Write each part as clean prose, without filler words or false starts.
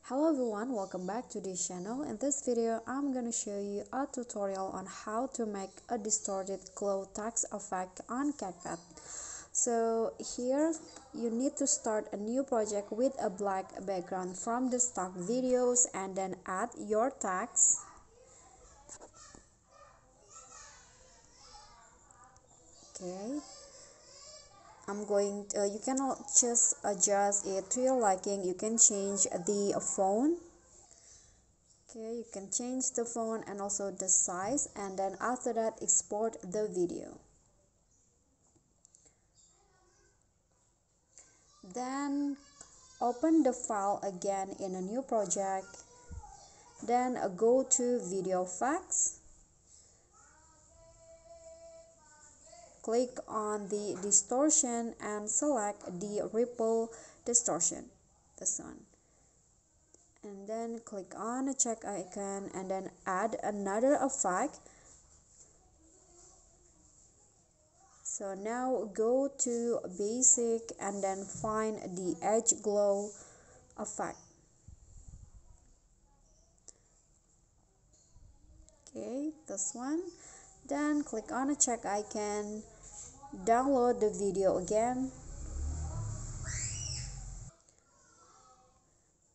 Hello everyone, welcome back to this channel. In this video, I'm gonna show you a tutorial on how to make a distorted glow text effect on CapCut. So here, you need to start a new project with a black background from the stock videos and then add your text. Okay. You can just adjust it to your liking. You can change the font. Okay, you can change the font and also the size, and then after that export the video. Then open the file again in a new project, then go to video effects, click on the distortion and select the ripple distortion, this one, and then click on the check icon and then add another effect. So now go to basic and then find the edge glow effect. Okay, this one. Then click on the check icon, download the video again.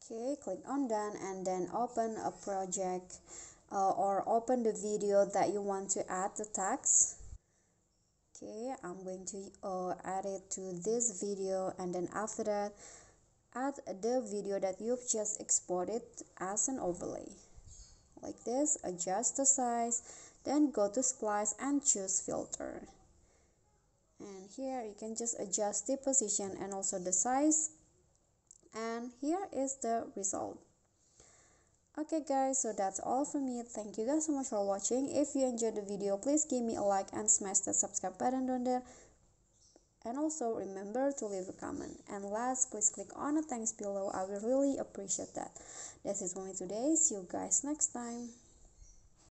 Okay, click on done and then open a project or open the video that you want to add the text. Okay, I'm going to add it to this video, and then after that add the video that you've just exported as an overlay like this. Adjust the size, then go to splice and choose filter, and here you can just adjust the position and also the size, and here is the result. Okay guys, so that's all from me. Thank you guys so much for watching. If you enjoyed the video, please give me a like and smash the subscribe button down there, and also remember to leave a comment, and last, please click on the thanks below. I will really appreciate that. That's it for me today. See you guys next time.